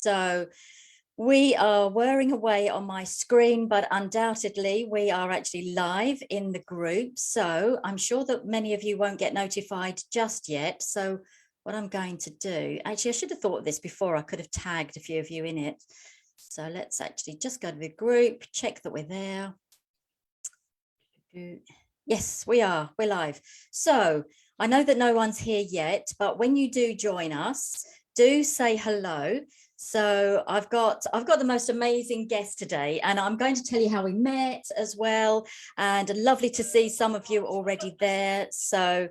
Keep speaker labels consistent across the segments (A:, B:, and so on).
A: So we are whirring away on my screen, but undoubtedly we are actually live in the group. So I'm sure that many of you won't get notified just yet. So what I'm going to do, actually, I should have thought of this before. I could have tagged a few of you in it. So let's actually just go to the group, check that we're there. Yes, we are. We're live. So I know that no one's here yet, but when you do join us, do say hello. So I've got the most amazing guest today, and I'm going to tell you how we met as well. And lovely to see some of you already there. So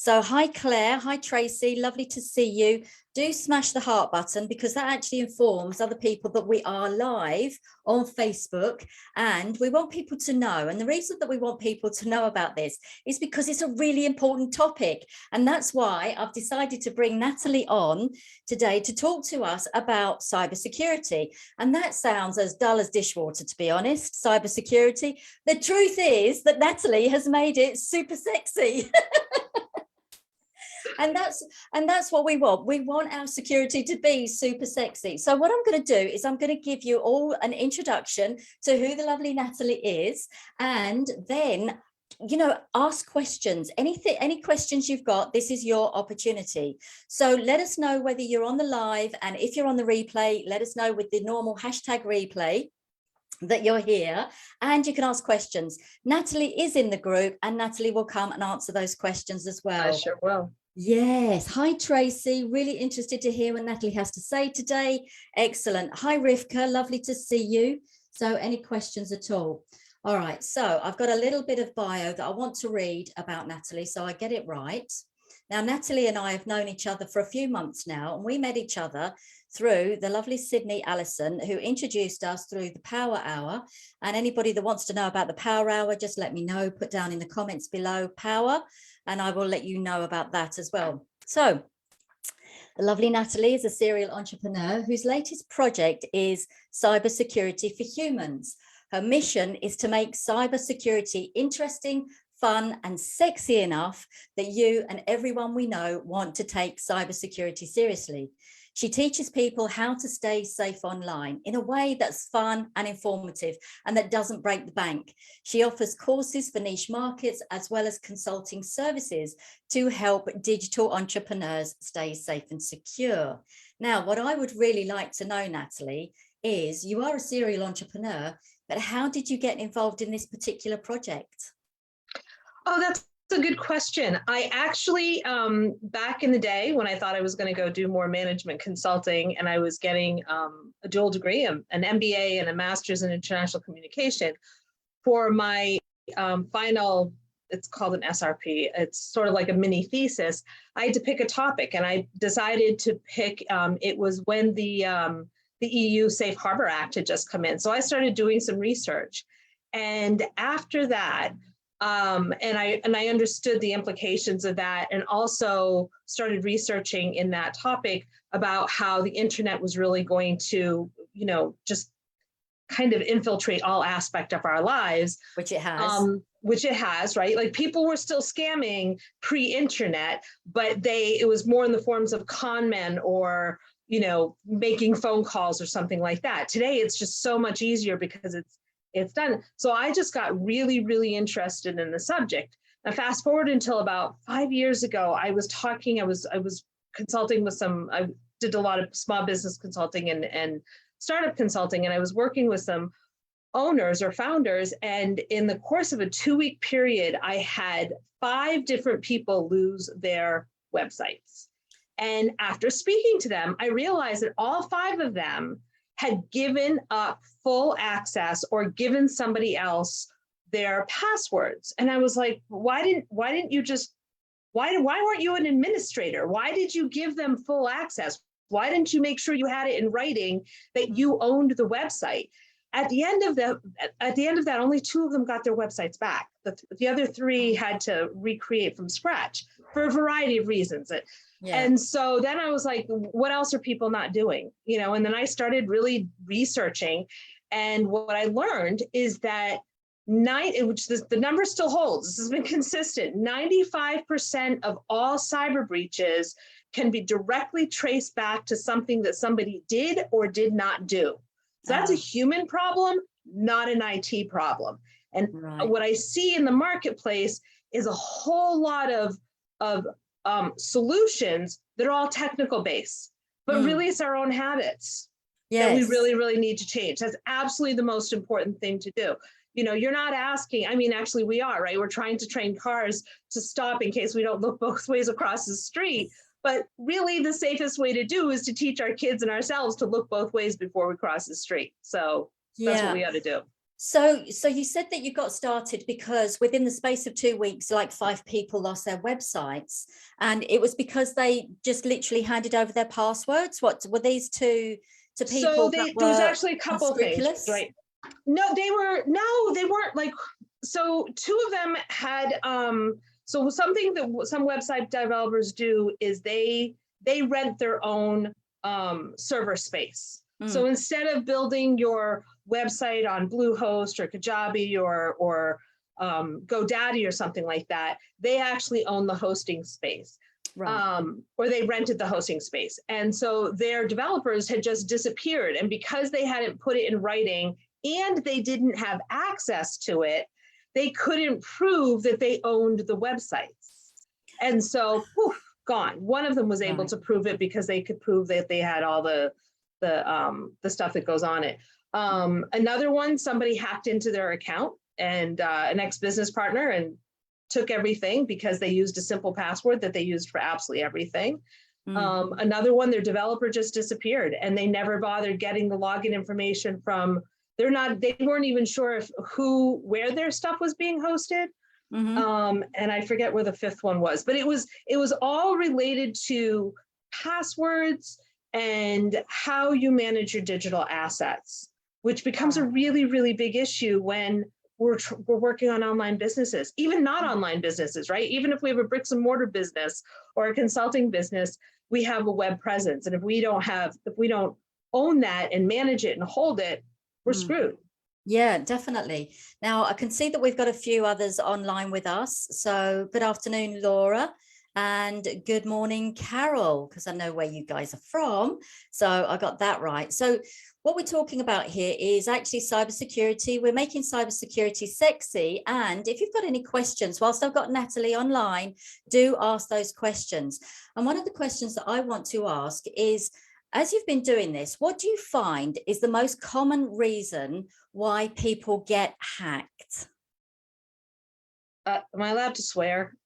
A: hi Claire, hi Tracy, lovely to see you. Do smash the heart button because that actually informs other people that we are live on Facebook, and we want people to know. And the reason that we want people to know about this is because it's a really important topic. And that's why I've decided to bring Natalie on today to talk to us about cybersecurity. And that sounds as dull as dishwater, to be honest, cybersecurity. The truth is that Natalie has made it super sexy. And that's what we want. We want our security to be super sexy. So what I'm going to do is I'm going to give you all an introduction to who the lovely Natalie is, and then ask questions. Any questions you've got, this is your opportunity. So let us know whether you're on the live, and if you're on the replay, let us know with the normal hashtag replay that you're here, and you can ask questions. Natalie is in the group, and Natalie will come and answer those questions as well.
B: I sure will.
A: Yes. Hi, Tracy. Really interested to hear what Natalie has to say today. Excellent. Hi, Rivka. Lovely to see you. So any questions at all? All right. So I've got a little bit of bio that I want to read about Natalie, so I get it right. Now, Natalie and I have known each other for a few months now, and we met each other through the lovely Sydney Allison, who introduced us through the Power Hour. And anybody that wants to know about the Power Hour, just let me know, put down in the comments below Power, and I will let you know about that as well. So the lovely Natalie is a serial entrepreneur whose latest project is cybersecurity for humans. Her mission is to make cybersecurity interesting, fun, and sexy enough that you and everyone we know want to take cybersecurity seriously. She teaches people how to stay safe online in a way that's fun and informative and that doesn't break the bank. She offers courses for niche markets as well as consulting services to help digital entrepreneurs stay safe and secure. Now, what I would really like to know, Natalie, is you are a serial entrepreneur, but how did you get involved in this particular project?
B: Oh, that's a good question. I actually, back in the day when I thought I was going to go do more management consulting, and I was getting a dual degree, an MBA and a master's in international communication, for my final, it's called an SRP. It's sort of like a mini thesis. I had to pick a topic, and I decided to pick, it was when the EU Safe Harbor Act had just come in. So I started doing some research. And after that, and I understood the implications of that, and also started researching in that topic about how the internet was really going to, just kind of infiltrate all aspect of our lives.
A: Which it has.
B: Which it has, right? Like people were still scamming pre-internet, but it was more in the forms of con men or, making phone calls or something like that. Today, it's just so much easier because it's done. So I just got really, really interested in the subject. Now, fast forward until about 5 years ago, I was consulting with I did a lot of small business consulting and startup consulting, and I was working with some owners or founders. And in the course of a 2-week period, I had 5 different people lose their websites. And after speaking to them, I realized that all 5 of them had given up full access or given somebody else their passwords. And I was like, why weren't you an administrator? Why did you give them full access? Why didn't you make sure you had it in writing that you owned the website? At the end of that, only 2 of them got their websites back. The other 3 had to recreate from scratch for a variety of reasons. Yeah. And so then I was like, what else are people not doing? And then I started really researching. And what I learned is that the number still holds. This has been consistent. 95% of all cyber breaches can be directly traced back to something that somebody did or did not do. So that's a human problem, not an IT problem. And
A: Right.
B: what I see in the marketplace is a whole lot of solutions that are all technical based, but really it's our own habits that we
A: Yes.
B: really, really need to change. That's absolutely the most important thing to do. You know, you're not asking, I mean, actually we are, right? We're trying to train cars to stop in case we don't look both ways across the street. But really the safest way to do is to teach our kids and ourselves to look both ways before we cross the street. So that's what we ought to do.
A: So you said that you got started because within the space of 2 weeks, like 5 people lost their websites, and it was because they just literally handed over their passwords. What were these to people?
B: So there was actually a couple of things, right? No, they weren't like, so 2 of them had, so something that some website developers do is they rent their own server space. So instead of building your website on Bluehost or Kajabi or GoDaddy or something like that, they actually own the hosting space. Right. Or they rented the hosting space. And so their developers had just disappeared. And because they hadn't put it in writing and they didn't have access to it, they couldn't prove that they owned the websites. And so, poof, gone. One of them was able to prove it because they could prove that they had all the stuff that goes on it. Another one, somebody hacked into their account, and an ex-business partner, and took everything because they used a simple password that they used for absolutely everything. Another one, their developer just disappeared and they never bothered getting the login information from, they weren't even sure where their stuff was being hosted. And I forget where the 5th one was, but it was all related to passwords and how you manage your digital assets, which becomes a really, really big issue when we're working on online businesses, even not online businesses, right? Even if we have a bricks and mortar business or a consulting business, we have a web presence. And if we don't own that and manage it and hold it, we're screwed.
A: Yeah, definitely. Now I can see that we've got a few others online with us. So good afternoon, Laura. And good morning, Carol, because I know where you guys are from. So I got that right. So what we're talking about here is actually cybersecurity. We're making cybersecurity sexy. And if you've got any questions, whilst I've got Natalie online, do ask those questions. And one of the questions that I want to ask is, as you've been doing this, what do you find is the most common reason why people get hacked?
B: Am I allowed to swear?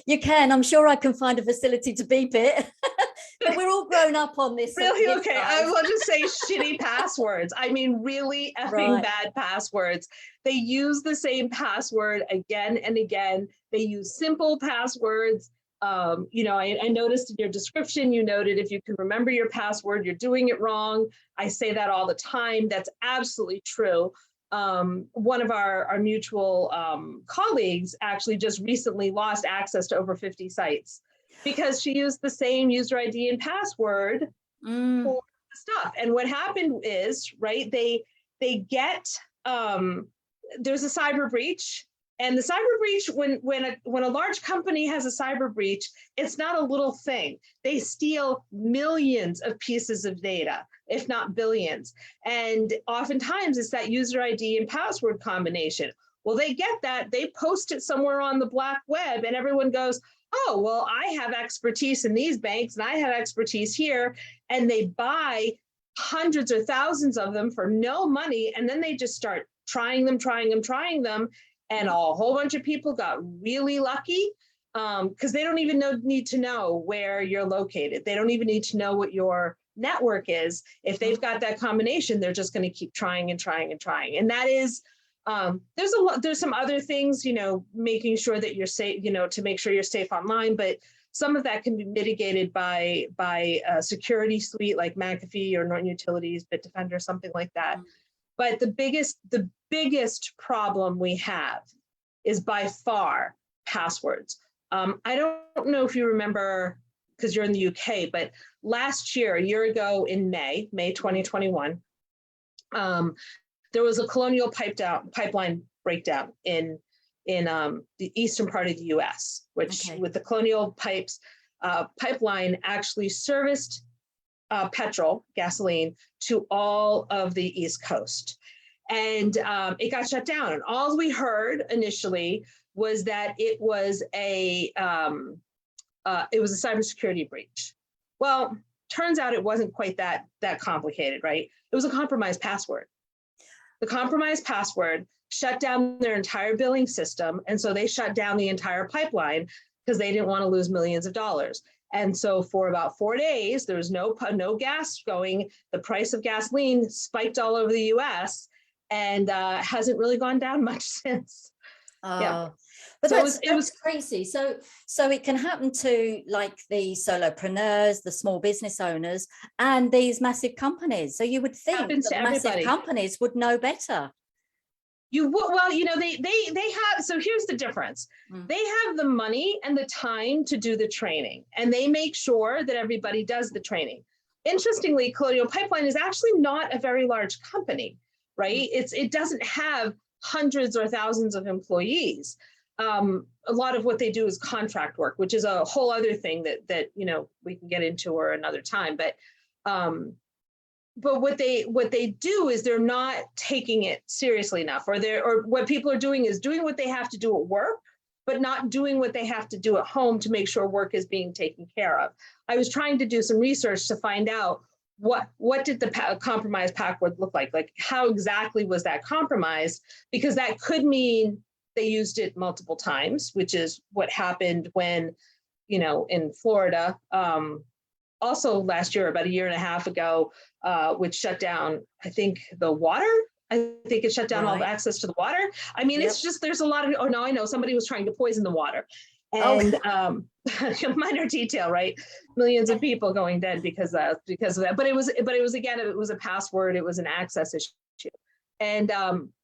A: You can. I'm sure I can find a facility to beep it. But we're all grown up on this.
B: Really? Okay. I will just say shitty passwords. I mean, really effing bad passwords. They use the same password again and again. They use simple passwords. You know, I noticed in your description, you noted if you can remember your password, you're doing it wrong. I say that all the time. That's absolutely true. One of our mutual colleagues actually just recently lost access to over 50 sites because she used the same user ID and password for the stuff. And what happened is, right, they get, there's a cyber breach. And the cyber breach, when a large company has a cyber breach, it's not a little thing. They steal millions of pieces of data, if not billions. And oftentimes it's that user ID and password combination. Well, they get that, they post it somewhere on the black web and everyone goes, oh, well, I have expertise in these banks and I have expertise here. And they buy hundreds or thousands of them for no money. And then they just start trying them. And a whole bunch of people got really lucky because they don't even need to know where you're located. They don't even need to know what your network is. If they've got that combination, they're just going to keep trying. And that is, there's some other things, you know, making sure that you're safe, you know, to make sure you're safe online. But some of that can be mitigated by a security suite like McAfee or Norton Utilities, Bitdefender, something like that. But the biggest problem we have is by far passwords. I don't know if you remember, because you're in the UK, but last year, a year ago in May 2021, there was a Colonial pipeline breakdown in in the eastern part of the US, which
A: Okay.
B: with the Colonial Pipes pipeline actually serviced petrol, gasoline, to all of the East Coast. And it got shut down. And all we heard initially was that it was a cybersecurity breach. Well, turns out it wasn't quite that complicated, right? It was a compromised password. The compromised password shut down their entire billing system, and so they shut down the entire pipeline because they didn't want to lose millions of dollars. And so for about 4 days, there was no gas going. The price of gasoline spiked all over the U.S. and hasn't really gone down much since. Yeah.
A: But
B: So
A: that's crazy. So it can happen to like the solopreneurs, the small business owners, and these massive companies. So you would think
B: Happens
A: that
B: to
A: massive
B: everybody.
A: companies would know better.
B: They have, so here's the difference. They have the money and the time to do the training, and they make sure that everybody does the training. Interestingly, Colonial Pipeline is actually not a very large company, right? It doesn't have hundreds or thousands of employees. A lot of what they do is contract work, which is a whole other thing that we can get into or another time. But what they do is they're not taking it seriously enough, or what people are doing is doing what they have to do at work, but not doing what they have to do at home to make sure work is being taken care of. I was trying to do some research to find out what did the compromised password look like? Like, how exactly was that compromised? Because that could mean they used it multiple times, which is what happened when, in Florida, also last year, about a year and a half ago, which shut down, I think, the water. I think it shut down all the access to the water. I mean, It's just, there's a lot of, now I know somebody was trying to poison the water. And minor detail, right? Millions of people going dead because of that. But it was again, it was a password. It was an access issue. And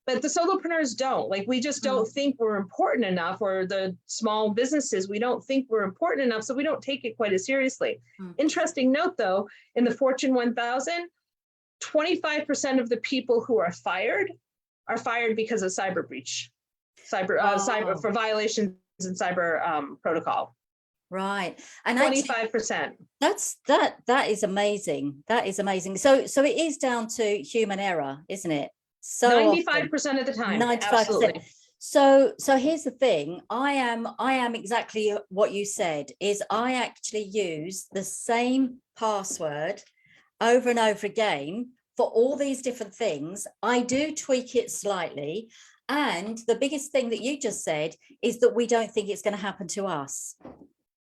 B: but the solopreneurs don't. Like, we just don't think we're important enough, or the small businesses, we don't think we're important enough, so we don't take it quite as seriously. Interesting note, though, in the Fortune 1000, 25% of the people who are fired because of cyber breach, cyber for violations in cyber protocol.
A: Right. And
B: 25%.
A: That is amazing. That is amazing. So it is down to human error, isn't it? So
B: 95% of the time. 95%. Absolutely.
A: So here's the thing. I am exactly what you said. Is I actually use the same password over and over again for all these different things. I do tweak it slightly. And the biggest thing that you just said is that we don't think it's going to happen to us.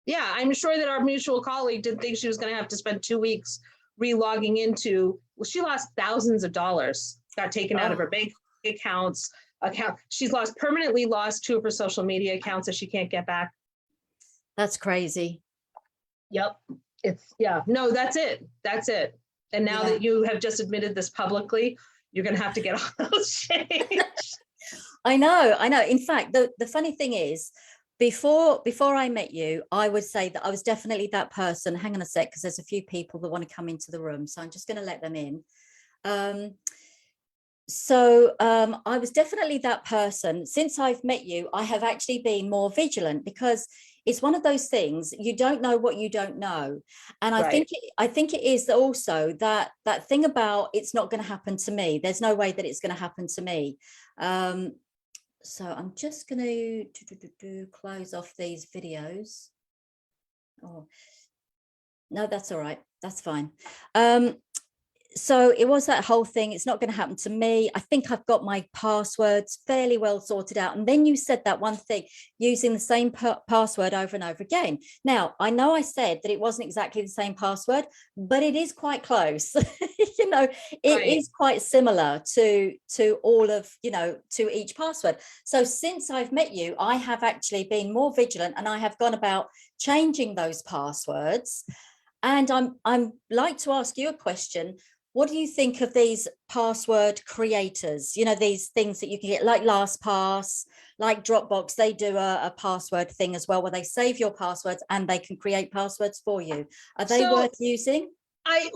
B: Yeah, I'm sure that our mutual colleague didn't think she was going to have to spend 2 weeks re-logging into, she lost thousands of dollars, got taken out of her bank accounts. She's permanently lost 2 of her social media accounts that she can't get back.
A: That's crazy.
B: Yep. No, that's it. And now that you have just admitted this publicly, you're going to have to get all those changed.
A: I know. In fact, the funny thing is, before I met you, I would say that I was definitely that person. Hang on a sec, because there's a few people that want to come into the room, so I'm just going to let them in. I was definitely that person. Since I've met you, I have actually been more vigilant, because it's one of those things, you don't know what you don't know. And I think it is also that thing about, it's not going to happen to me. There's no way that it's going to happen to me. So I'm just going to close off these videos. Oh, no, that's all right. That's fine. So it was that whole thing. It's not going to happen to me. I think I've got my passwords fairly well sorted out. And then you said that one thing, using the same password over and over again. Now, I know I said that it wasn't exactly the same password, but it is quite close. It is quite similar to all of, to each password. So since I've met you, I have actually been more vigilant, and I have gone about changing those passwords. And I'm like to ask you a question. What do you think of these password creators? These things that you can get, like LastPass, like Dropbox. They do a password thing as well, where they save your passwords and they can create passwords for you. Are they worth using?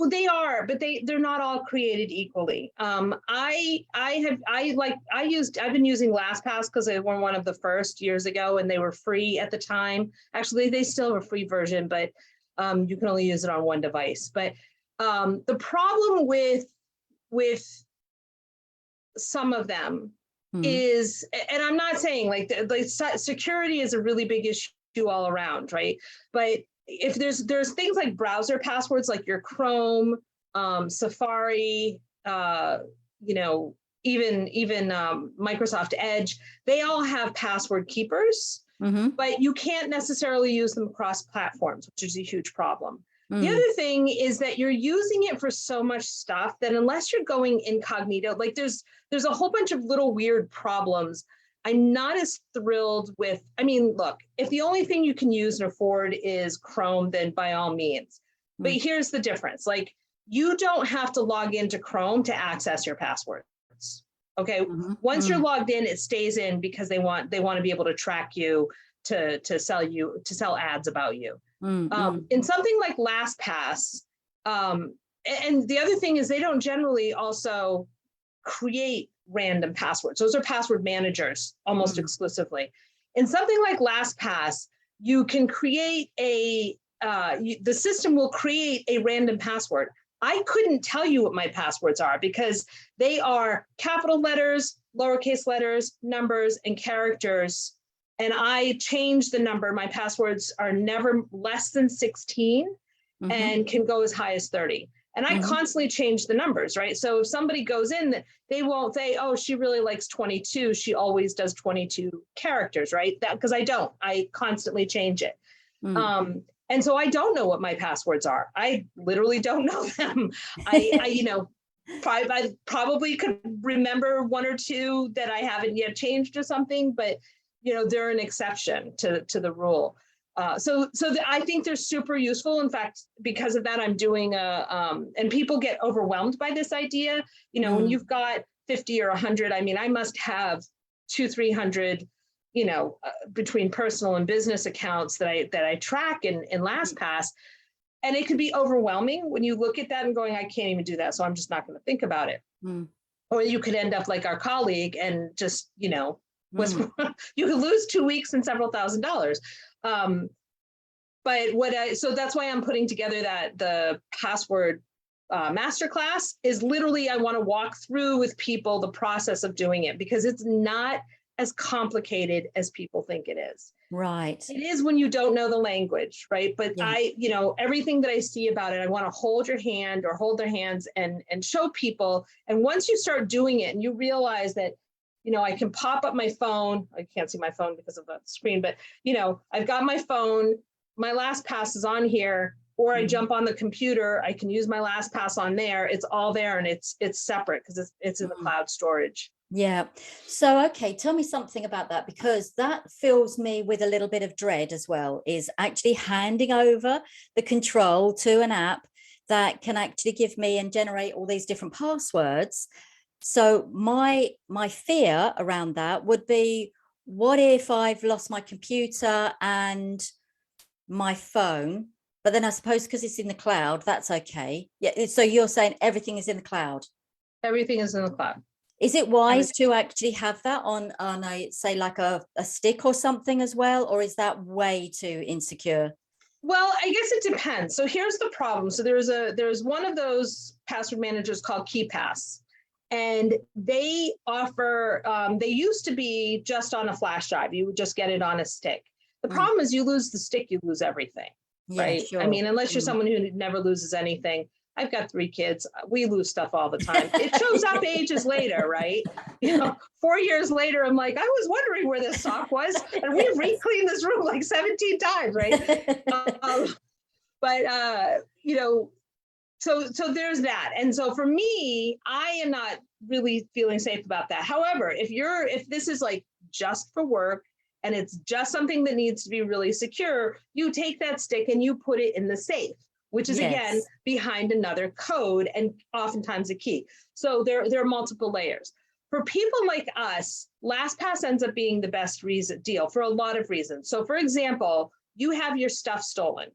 B: They are, but they're not all created equally. I've been using LastPass because they were one of the first years ago, and they were free at the time. Actually, they still have a free version, but you can only use it on one device. But the problem with some of them is, and I'm not saying like security is a really big issue all around, right? But if there's things like browser passwords, like your Chrome, Safari, even Microsoft Edge, they all have password keepers, but you can't necessarily use them across platforms, which is a huge problem. The other thing is that you're using it for so much stuff that unless you're going incognito, like there's a whole bunch of little weird problems. I'm not as thrilled with, I mean, look, if the only thing you can use and afford is Chrome, then by all means. But here's the difference. Like, you don't have to log into Chrome to access your passwords. Okay. Once you're logged in, it stays in because they want to be able to track you to sell ads about you. In something like LastPass, and the other thing is they don't generally also create random passwords. Those are password managers almost exclusively. In something like LastPass, you can create the system will create a random password. I couldn't tell you what my passwords are because they are capital letters, lowercase letters, numbers, and characters. And I change the number. My passwords are never less than 16 and can go as high as 30. And I constantly change the numbers, right? So if somebody goes in, they won't say, oh, she really likes 22. She always does 22 characters, right? That because I don't. I constantly change it. And so I don't know what my passwords are. I literally don't know them. I probably could remember one or two that I haven't yet changed or something, but they're an exception to the rule. So I think they're super useful. In fact, because of that, I'm doing and people get overwhelmed by this idea. When you've got 50 or 100, I mean, I must have 200-300, between personal and business accounts that I track in LastPass. And it could be overwhelming when you look at that and going, I can't even do that. So I'm just not going to think about it. Or you could end up like our colleague and just, you could lose 2 weeks and several $1,000s. But so that's why I'm putting together the password masterclass is literally, I want to walk through with people the process of doing it because it's not as complicated as people think it is.
A: Right.
B: It is when you don't know the language, right? But everything that I see about it, I want to hold your hand or hold their hands and show people. And once you start doing it and you realize that, I can pop up my phone. I can't see my phone because of the screen, but I've got my phone, my LastPass is on here, or I jump on the computer. I can use my LastPass on there. It's all there and it's separate because it's in the cloud storage.
A: Yeah. So, okay, tell me something about that, because that fills me with a little bit of dread as well, is actually handing over the control to an app that can actually give me and generate all these different passwords. So my fear around that would be, what if I've lost my computer and my phone? But then I suppose because it's in the cloud, that's okay. Yeah. So you're saying everything is in the cloud? Everything is in the cloud. Is it wise to actually have that on a, say, like a stick or something as well? Or is that way too insecure? Well, I guess it depends. So here's the problem. So there's one of those password managers called KeePass. And they offer, they used to be just on a flash drive. You would just get it on a stick. The problem is you lose the stick, you lose everything, right? Sure. I mean, unless you're someone who never loses anything. I've got 3 kids. We lose stuff all the time. It shows up ages later, right? 4 years later, I'm like, I was wondering where this sock was. And we re-cleaned this room like 17 times, right? So there's that. And so for me, I am not really feeling safe about that. However, if this is like just for work and it's just something that needs to be really secure, you take that stick and you put it in the safe, which is again behind another code and oftentimes a key. So there are multiple layers. For people like us, LastPass ends up being the best deal for a lot of reasons. So for example, you have your stuff stolen.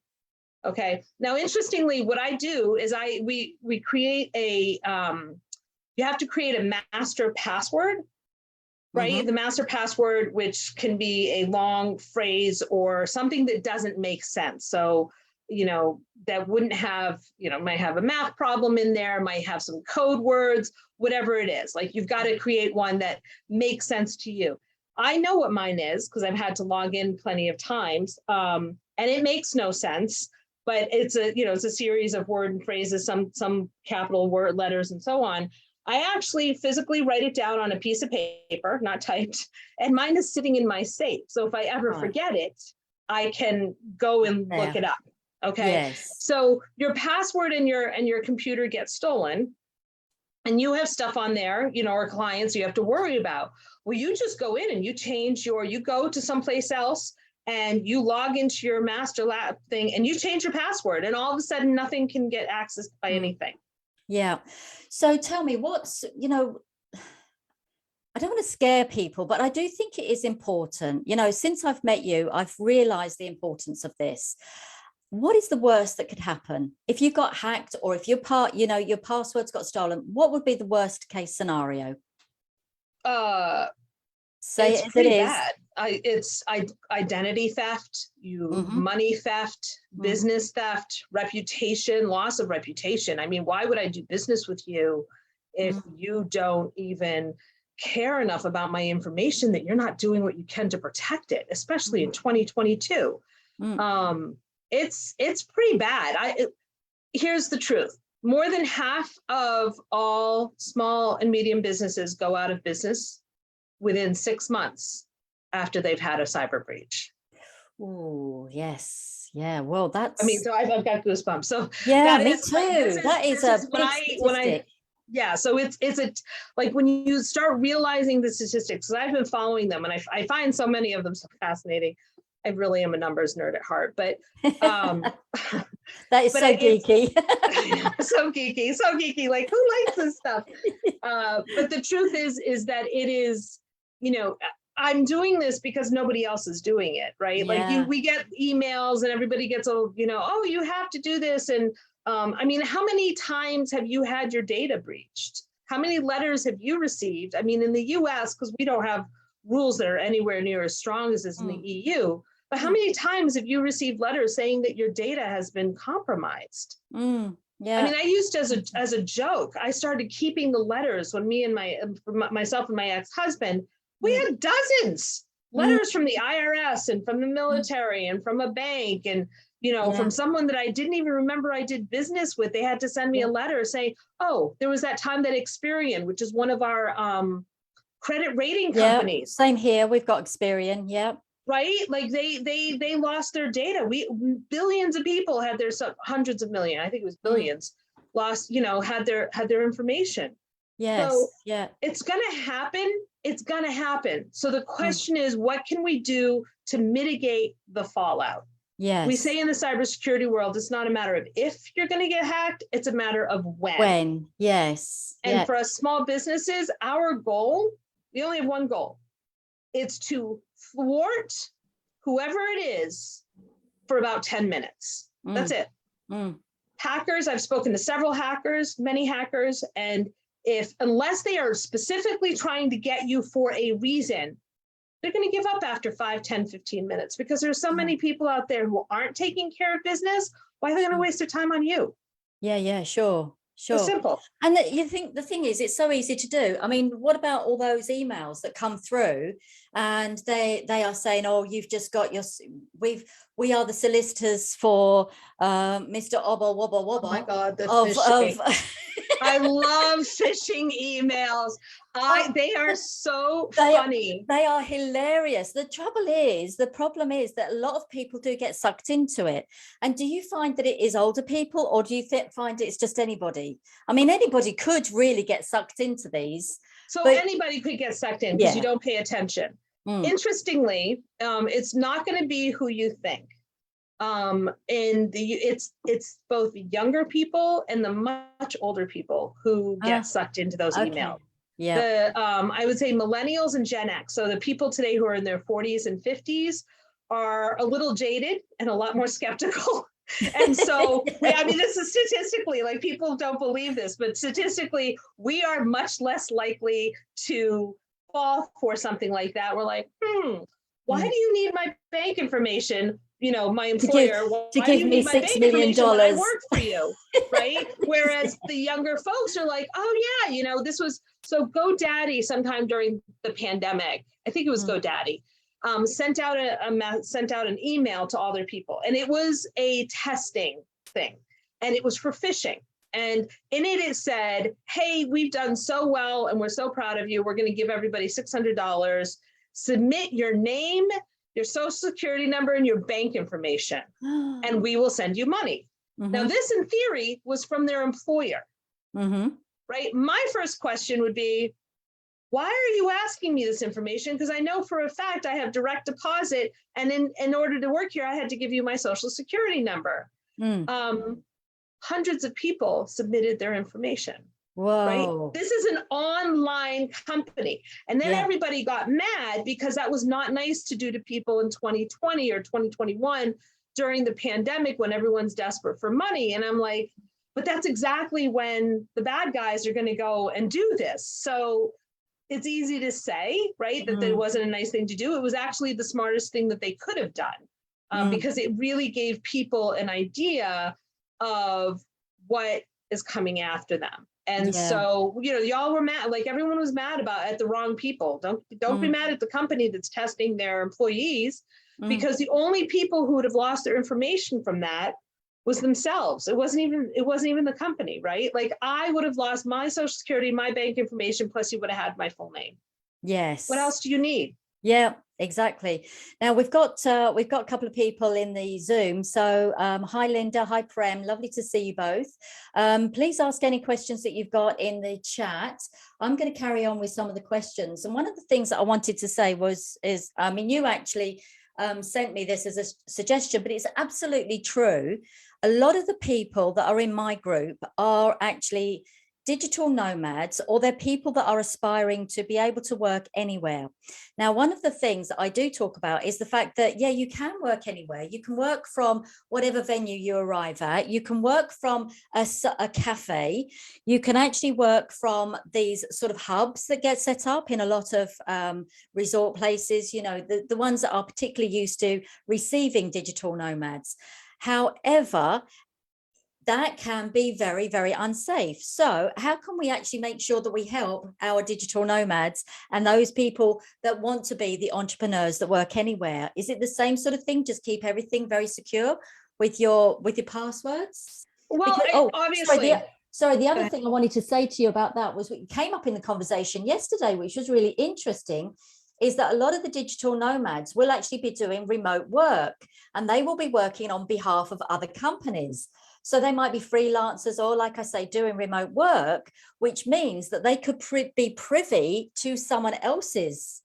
B: Okay. Now, interestingly, what I do is we create a, you have to create a master password, right?
A: Mhm.
B: The master password, which can be a long phrase or something that doesn't make sense. So, that wouldn't have, might have a math problem in there, might have some code words, whatever it is. Like, you've got to create one that makes sense to you. I know what mine is because I've had to log in plenty of times, and it makes no sense. But it's a series of word and phrases, some capital word letters and so on. I actually physically write it down on a piece of paper, not typed, and mine is sitting in my safe. So if I ever
A: Right.
B: forget it, I can go and look
A: There.
B: it up. Okay.
A: Yes.
B: So your password and your computer gets stolen, and you have stuff on there, or clients you have to worry about. Well, you just go in and you go to someplace else and you log into your master lab thing and you change your password, and all of a sudden nothing can get accessed by anything.
A: Yeah. So tell me, what's, I don't want to scare people, but I do think it is important. Since I've met you, I've realized the importance of this. What is the worst that could happen if you got hacked, or if your passwords got stolen? What would be the worst case scenario? Say
B: It's
A: it as it
B: pretty
A: is.
B: bad. It's identity theft,
A: Mhm.
B: money theft,
A: Mm.
B: business theft, reputation, loss of reputation. I mean, why would I do business with you if you don't even care enough about my information that you're not doing what you can to protect it, especially in 2022?
A: Mm.
B: It's pretty bad. Here's the truth. More than half of all small and medium businesses go out of business within 6 months after they've had a cyber breach.
A: Oh, yes. Yeah. Well,
B: I mean,
A: that's,
B: so I've got goosebumps. So
A: yeah,
B: that
A: me
B: is like,
A: too. That is
B: this
A: a
B: is
A: big
B: when I
A: statistic.
B: yeah. So it's like when you start realizing the statistics, because I've been following them and I find so many of them so fascinating. I really am a numbers nerd at heart, but
A: That is so geeky.
B: so geeky. Like, who likes this stuff? But the truth is that it is, I'm doing this because nobody else is doing it, right?
A: Yeah.
B: Like we get emails and everybody gets oh, you have to do this. And I mean, how many times have you had your data breached? How many letters have you received? I mean, in the US, because we don't have rules that are anywhere near as strong as in the EU, but how many times have you received letters saying that your data has been compromised?
A: Yeah.
B: I mean, I used as a joke. I started keeping the letters when me and myself and my ex-husband, we had dozens letters from the IRS and from the military and from a bank and from someone that I didn't even remember I did business with. They had to send me a letter saying, "Oh, there was that time that Experian, which is one of our credit rating companies."
A: Same here. We've got Experian. Yeah.
B: Right? Like they lost their data. Billions of people had hundreds of million, I think it was billions, lost, had their information.
A: Yes.
B: So
A: yeah.
B: it's gonna happen. It's gonna happen. So the question is, what can we do to mitigate the fallout?
A: Yes.
B: We say in the cybersecurity world, it's not a matter of if you're gonna get hacked, it's a matter of when.
A: When, yes.
B: And for us small businesses, our goal, we only have one goal. It's to thwart whoever it is for about 10 minutes. That's it. Hackers, I've spoken to several hackers, many hackers, and unless they are specifically trying to get you for a reason, they're going to give up after 5, 10, 15 minutes because there's so many people out there who aren't taking care of business. Why are they going to waste their time on you?
A: Yeah, sure.
B: It's simple.
A: And you think the thing is, it's so easy to do. I mean, what about all those emails that come through and they are saying, "Oh, you've just got we are the solicitors for Mr. Obba Wobba Wobba."
B: Oh my God, the phishing. I love phishing emails. They are so funny.
A: They are hilarious. The problem is that a lot of people do get sucked into it. And do you find that it is older people, or do you find it's just anybody? I mean, anybody could really get sucked into these.
B: So anybody could get sucked in because you don't pay attention. Interestingly, it's not going to be who you think. It's both younger people and the much older people who get sucked into those emails. Yeah. I would say millennials and Gen X. So the people today who are in their 40s and 50s are a little jaded and a lot more skeptical. And so, I mean, this is statistically, like people don't believe this, but statistically, we are much less likely to fall for something like that. We're like, why do you need my bank information? You know, my employer,
A: to
B: why do
A: give
B: you
A: me
B: need my
A: $6
B: bank
A: million?
B: information when I work for you? Right? Whereas the younger folks are like, oh yeah, you know, this was, so GoDaddy sometime during the pandemic, I think it was GoDaddy, sent out an email to all their people, and it was a testing thing, and it was for phishing. And in it, it said, hey, we've done so well, and we're so proud of you. We're going to give everybody $600. Submit your name, your social security number, and your bank information, and we will send you money. Now, this in theory was from their employer, right? My first question would be, why are you asking me this information? Because I know for a fact I have direct deposit, and in order to work here, I had to give you my social security number. Hundreds of people submitted their information.
A: Whoa.
B: Right? This is an online company. And then everybody got mad because that was not nice to do to people in 2020 or 2021 during the pandemic when everyone's desperate for money. And I'm like, but that's exactly when the bad guys are going to go and do this. So it's easy to say, right, that it wasn't a nice thing to do. It was actually the smartest thing that they could have done, because it really gave people an idea of what is coming after them. And so, you know, y'all were mad, like everyone was mad at the wrong people. Don't be mad at the company that's testing their employees, because the only people who would have lost their information from that was themselves. It wasn't even the company, right? Like I would have lost my social security, my bank information, plus you would have had my full name.
A: Yes.
B: What else do you need?
A: Yeah, exactly. Now we've got a couple of people in the Zoom. So hi, Linda. Hi, Prem. Lovely to see you both. Please ask any questions that you've got in the chat. I'm going to carry on with some of the questions. And one of the things that I wanted to say I mean, you actually sent me this as a suggestion, but it's absolutely true. A lot of the people that are in my group are actually digital nomads, or they're people that are aspiring to be able to work anywhere. Now, one of the things that I do talk about is the fact that, yeah, you can work anywhere. You can work from whatever venue you arrive at. You can work from a cafe. You can actually work from these sort of hubs that get set up in a lot of resort places, you know, the ones that are particularly used to receiving digital nomads. However, that can be very, very unsafe. So how can we actually make sure that we help our digital nomads and those people that want to be the entrepreneurs that work anywhere? Is it the same sort of thing? Just keep everything very secure with your passwords?
B: Well, obviously.
A: Sorry, the other thing I wanted to say to you about that was what came up in the conversation yesterday, which was really interesting, is that a lot of the digital nomads will actually be doing remote work, and they will be working on behalf of other companies. So they might be freelancers, or like I say, doing remote work, which means that they could be privy to someone else's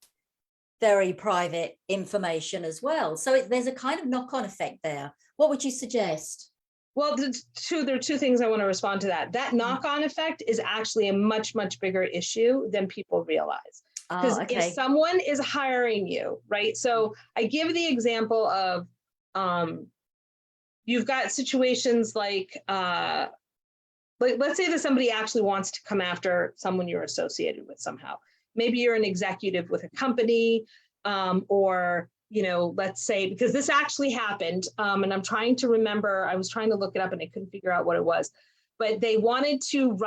A: very private information as well. So there's a kind of knock-on effect there. What would you suggest?
B: Well, there are two things I want to respond to that. That knock-on effect is actually a much, much bigger issue than people realize. Because if someone is hiring you, right? So I give the example of, you've got situations like let's say that somebody actually wants to come after someone you're associated with somehow. Maybe you're an executive with a company, or, you know, let's say, because this actually happened, and I'm trying to remember, I was trying to look it up and I couldn't figure out what it was, but they wanted to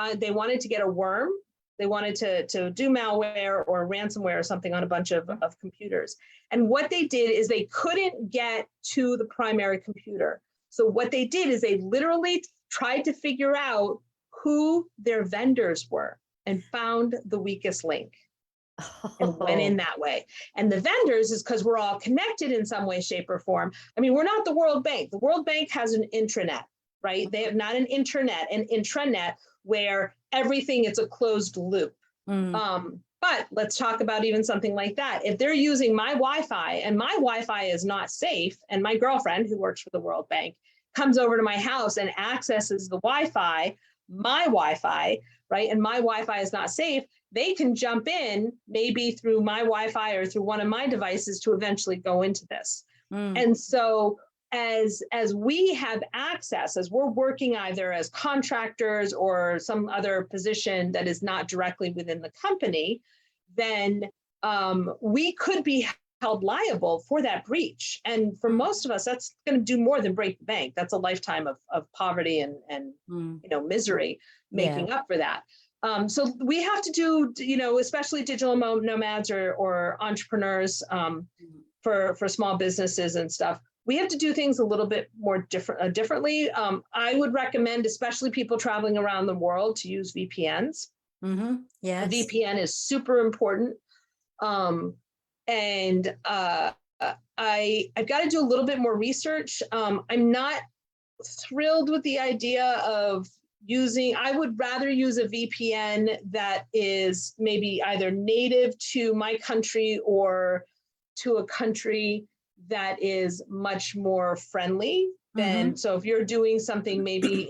B: get a worm. They wanted to do malware or ransomware or something on a bunch of computers. And what they did is they couldn't get to the primary computer. So what they did is they literally tried to figure out who their vendors were and found the weakest link and went in that way. And the vendors is because we're all connected in some way, shape, or form. I mean, we're not the World Bank. The World Bank has an intranet, right? They have not an internet, an intranet where everything is a closed loop. But let's talk about even something like that. If they're using my Wi-Fi and my Wi-Fi is not safe, and my girlfriend who works for the World Bank comes over to my house and accesses the Wi-Fi, my Wi-Fi, right? And my Wi-Fi is not safe, they can jump in maybe through my Wi-Fi or through one of my devices to eventually go into this. And so as we have access, as we're working either as contractors or some other position that is not directly within the company, then we could be held liable for that breach. And for most of us, that's going to do more than break the bank. That's a lifetime of poverty and misery making up for that. So we have to do, especially digital nomads or entrepreneurs for small businesses and stuff. We have to do things a little bit more differently. I would recommend, especially people traveling around the world, to use VPNs.
A: Yes.
B: A VPN is super important. And I've got to do a little bit more research. I'm not thrilled with the idea of I would rather use a VPN that is maybe either native to my country or to a country that is much more friendly than, so if you're doing something maybe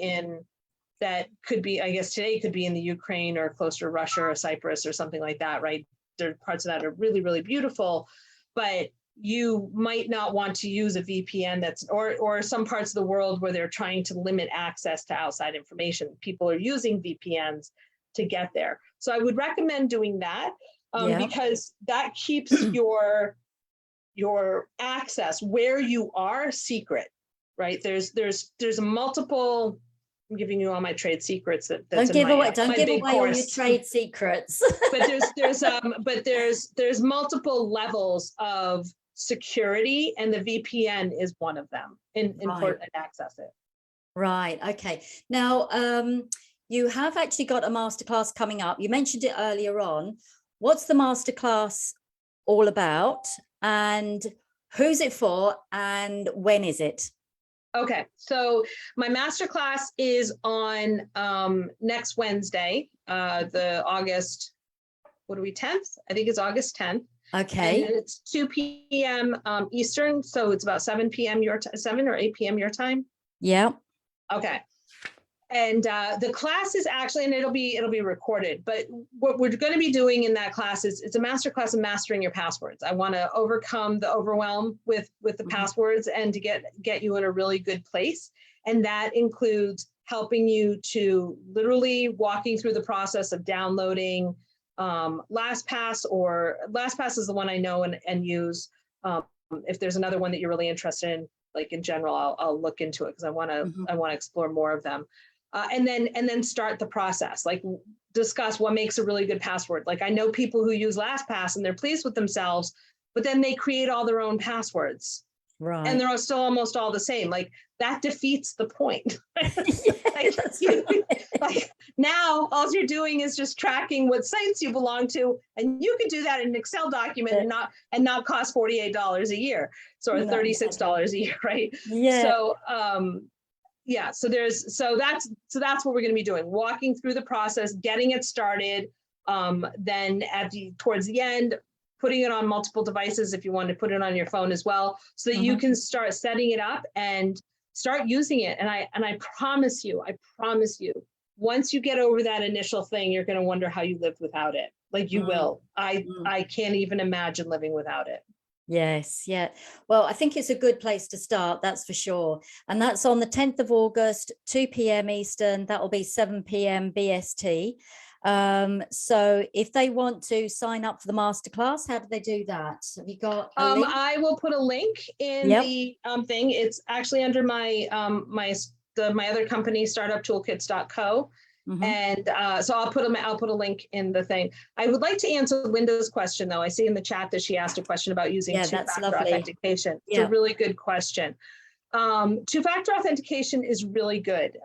B: that could be, I guess today could be in the Ukraine or close to Russia or Cyprus or something like that, right? There are parts of that are really, really beautiful, but you might not want to use a VPN or some parts of the world where they're trying to limit access to outside information. People are using VPNs to get there. So I would recommend doing that because that keeps your access where you are secret, right? There's a multiple. I'm giving you all my trade secrets. Don't give away
A: all your trade secrets.
B: but there's multiple levels of security, and the VPN is one of them. Important to access it.
A: Right. Okay. Now, you have actually got a masterclass coming up. You mentioned it earlier on. What's the masterclass all about, and who's it for, and when is it?
B: Okay, so my masterclass is on next Wednesday, the August, 10th? I think it's August 10th.
A: Okay.
B: And it's 2 p.m. Eastern, so it's about 7 p.m. 7 or 8 p.m. your time.
A: Yeah.
B: Okay. And the class is actually, and it'll be recorded, but what we're going to be doing in that class is it's a master class of mastering your passwords. I want to overcome the overwhelm with the passwords and to get you in a really good place. And that includes helping you to literally walking through the process of downloading LastPass, or LastPass is the one I know and use. If there's another one that you're really interested in, like in general, I'll look into it because I want to explore more of them. And then start the process, like discuss what makes a really good password. Like I know people who use LastPass and they're pleased with themselves, but then they create all their own passwords.
A: Right.
B: And they're still almost all the same. Like that defeats the point. Like now all you're doing is just tracking what sites you belong to, and you could do that in an Excel document and not cost $48 a year. So or $36 a year, right?
A: Yeah.
B: So so that's what we're going to be doing, walking through the process, getting it started, then towards the end, putting it on multiple devices if you want to put it on your phone as well, so that you can start setting it up and start using it. And I promise you, once you get over that initial thing, you're going to wonder how you lived without it. Like you will. I can't even imagine living without it.
A: Yes. Yeah. Well, I think it's a good place to start. That's for sure. And that's on the 10th of August, 2 p.m. Eastern. That will be 7 p.m. BST. So if they want to sign up for the masterclass, how do they do that? Have you got a link?
B: I will put a link in the thing. It's actually under my my other company, startuptoolkits.co. And so I'll put a link in the thing. I would like to answer Linda's question, though. I see in the chat that she asked a question about using two-factor authentication. It's a really good question. Two-factor authentication is really good.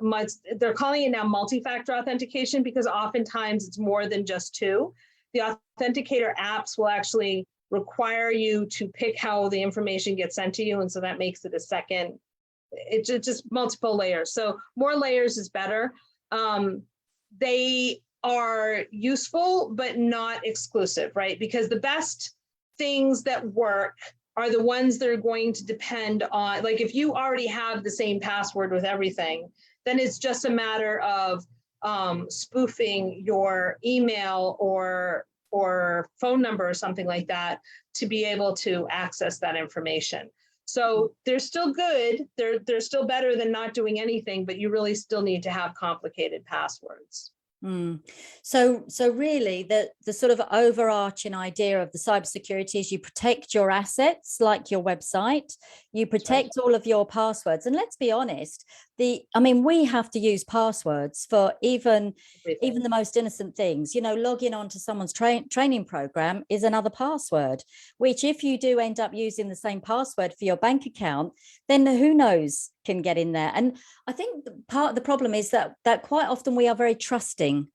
B: They're calling it now multi-factor authentication because oftentimes it's more than just two. The authenticator apps will actually require you to pick how the information gets sent to you, and so that makes it a second. It's just multiple layers. So more layers is better. They are useful, but not exclusive, right? Because the best things that work are the ones that are going to depend on, like if you already have the same password with everything, then it's just a matter of spoofing your email or phone number or something like that to be able to access that information. So they're still good. They're still better than not doing anything, but you really still need to have complicated passwords.
A: Mm. So really the sort of overarching idea of the cybersecurity is you protect your assets like your website, you protect all of your passwords. And let's be honest, we have to use passwords for even the most innocent things. Logging on to someone's training program is another password, which if you do end up using the same password for your bank account, then who knows can get in there. And I think part of the problem is that quite often we are very trusting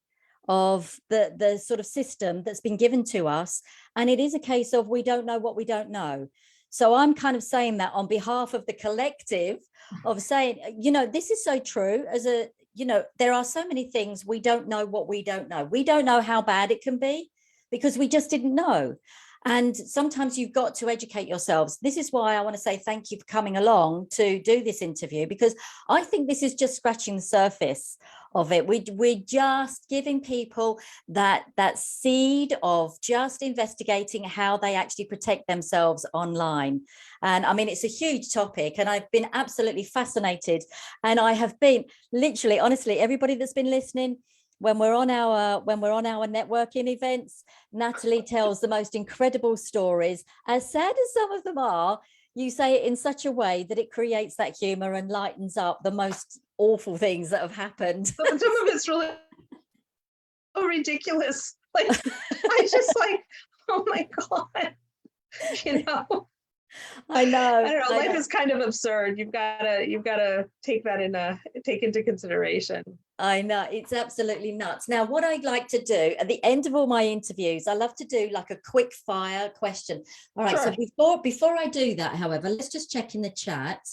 A: of the sort of system that's been given to us. And it is a case of we don't know what we don't know. So I'm kind of saying that on behalf of the collective of saying, this is so true there are so many things we don't know what we don't know. We don't know how bad it can be because we just didn't know. And sometimes you've got to educate yourselves. This is why I want to say thank you for coming along to do this interview, because I think this is just scratching the surface of it. We're just giving people that seed of just investigating how they actually protect themselves online. And I mean, it's a huge topic and I've been absolutely fascinated. And I have been literally, honestly, everybody that's been listening, when we're on our networking events, Natalie tells the most incredible stories. As sad as some of them are, you say it in such a way that it creates that humor and lightens up the most awful things that have happened.
B: Some of it's really so ridiculous. Like I just like, oh my God,
A: I know.
B: I don't know. Life is kind of absurd. You've got to take into consideration.
A: I know, it's absolutely nuts. Now, what I'd like to do at the end of all my interviews, I love to do like a quick fire question. All right. Sure. So before I do that, however, let's just check in the chat.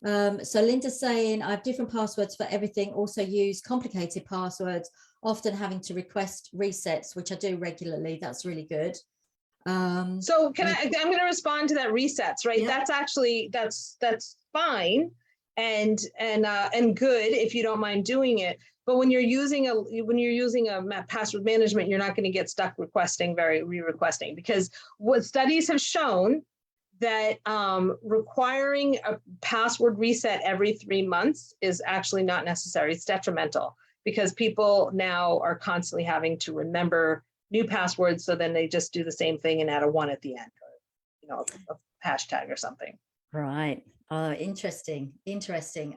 A: So Linda's saying I have different passwords for everything. Also use complicated passwords, often having to request resets, which I do regularly. That's really good.
B: So I'm going to respond to that resets, right?
A: Yeah.
B: That's fine and good if you don't mind doing it. But when you're using a password management, you're not going to get stuck re-requesting, because what studies have shown that requiring a password reset every 3 months is actually not necessary. It's detrimental because people now are constantly having to remember new passwords, so then they just do the same thing and add a 1 at the end, or a hashtag or something.
A: Right. Oh, interesting.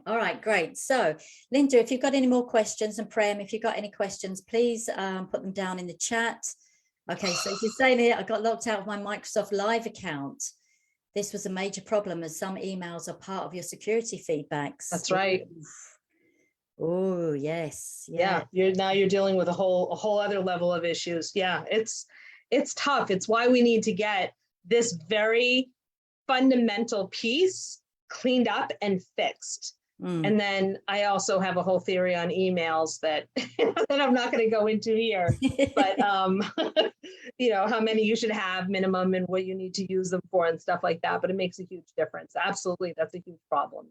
A: All right, great. So Linda, if you've got any more questions, and Prem, if you've got any questions, please put them down in the chat. Okay, so she's saying here, I got locked out of my Microsoft Live account. This was a major problem as some emails are part of your security feedbacks.
B: That's right.
A: Oh, yes.
B: Yeah. You're dealing with a whole other level of issues. Yeah, it's tough. It's why we need to get this very fundamental piece cleaned up and fixed. And then I also have a whole theory on emails that that I'm not going to go into here, but how many you should have minimum and what you need to use them for and stuff like that. But it makes a huge difference. Absolutely. That's a huge problem.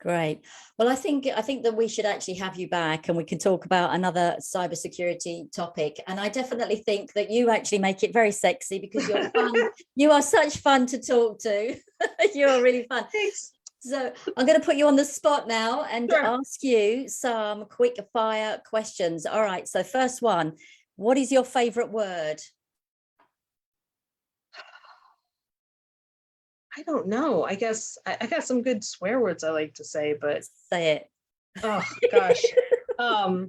A: Great. Well, I think that we should actually have you back and we can talk about another cybersecurity topic. And I definitely think that you actually make it very sexy because you're fun. You are such fun to talk to. You're really fun.
B: Thanks.
A: So I'm going to put you on the spot now and
B: Sure.
A: ask you some quick fire questions. All right. So first one, what is your favorite word?
B: I don't know. I guess I got some good swear words I like to say, but
A: Say it.
B: Oh gosh. I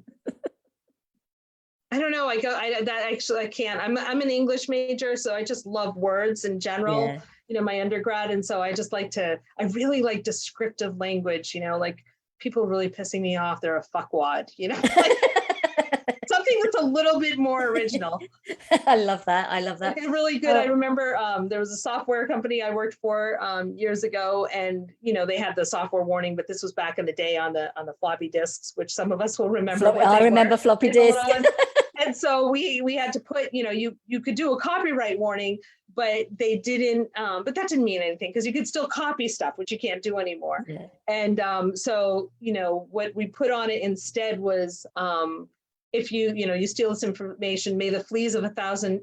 B: don't know. I can't. I'm an English major, so I just love words in general. Yeah. My undergrad, and so I really like descriptive language. Like people really pissing me off. They're a fuckwad. Something that's a little bit more original.
A: I love that.
B: Okay, really good. I remember there was a software company I worked for years ago, and they had the software warning, but this was back in the day on the floppy disks, which some of us will remember.
A: I remember floppy disks.
B: And so we had to put, you could do a copyright warning, but they didn't, but that didn't mean anything because you could still copy stuff, which you can't do anymore. Yeah. And so, what we put on it instead was, if you steal this information, may the fleas of 1,000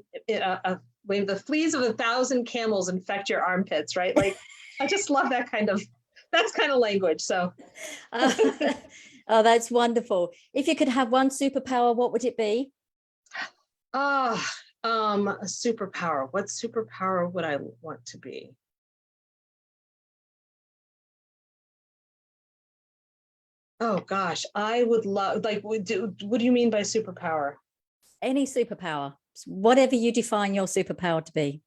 B: camels infect your armpits, right? Like I just love that's kind of language. So,
A: Uh, oh, that's wonderful. If you could have one superpower, what would it be?
B: a superpower. What superpower would I want to be? Oh gosh, I would love, like, what do you mean by superpower?
A: Any superpower, whatever you define your superpower to be.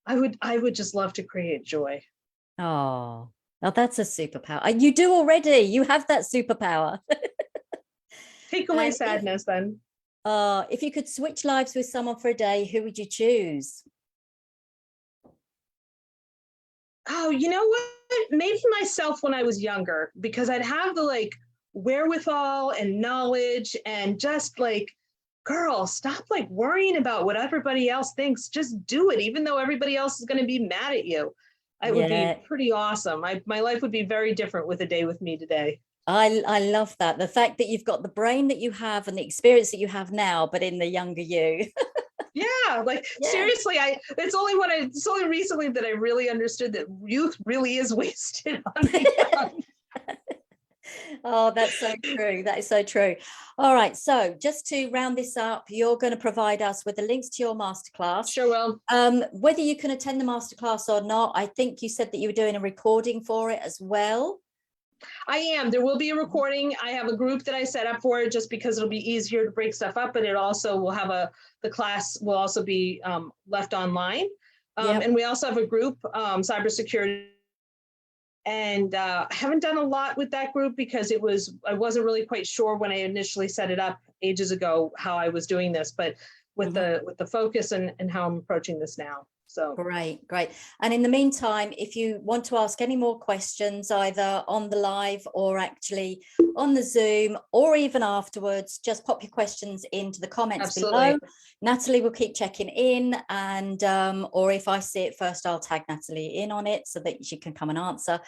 B: I would just love to create joy.
A: Oh, now that's a superpower. You do already. You have that superpower.
B: Take away
A: And
B: sadness then.
A: if you could switch lives with someone for a day, who would you choose?
B: Oh, you know what? Maybe myself when I was younger, because I'd have the like wherewithal and knowledge and just like, girl, stop like worrying about what everybody else thinks. Just do it, even though everybody else is going to be mad at you. It would be
A: Yeah,
B: pretty awesome. My life would be very different with a day with me today.
A: I love that. The fact that you've got the brain that you have and the experience that you have now, but in the younger you.
B: Yeah, like
A: Yeah.
B: seriously, it's only recently that I really understood that youth really is wasted on the young.
A: Oh, that's so true. That is so true. All right. So just to round this up, you're going to provide us with the links to your masterclass.
B: Sure will.
A: Whether you can attend the masterclass or not, I think you said that you were doing a recording for it as well.
B: I am. There will be a recording. I have a group that I set up for it just because it'll be easier to break stuff up, but it also will have the class will also be left online.
A: Yep.
B: And we also have a group, cybersecurity. And I haven't done a lot with that group because I wasn't really quite sure when I initially set it up ages ago how I was doing this, but with the focus and how I'm approaching this now. So
A: Great, great. And in the meantime, if you want to ask any more questions, either on the live or actually on the Zoom, or even afterwards, just pop your questions into the comments
B: absolutely.
A: below. Natalie will keep checking in, and or if I see it first, I'll tag Natalie in on it so that she can come and answer.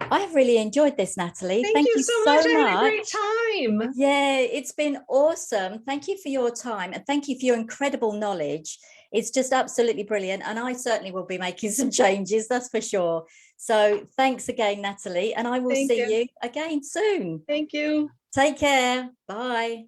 A: I've really enjoyed this, Natalie.
B: Thank you so much. I had a great time.
A: Yeah, it's been awesome. Thank you for your time and thank you for your incredible knowledge. It's just absolutely brilliant. And I certainly will be making some changes, that's for sure. So thanks again, Natalie. And I will
B: Thank
A: see
B: you.
A: you again soon.
B: Thank you.
A: Take care. Bye.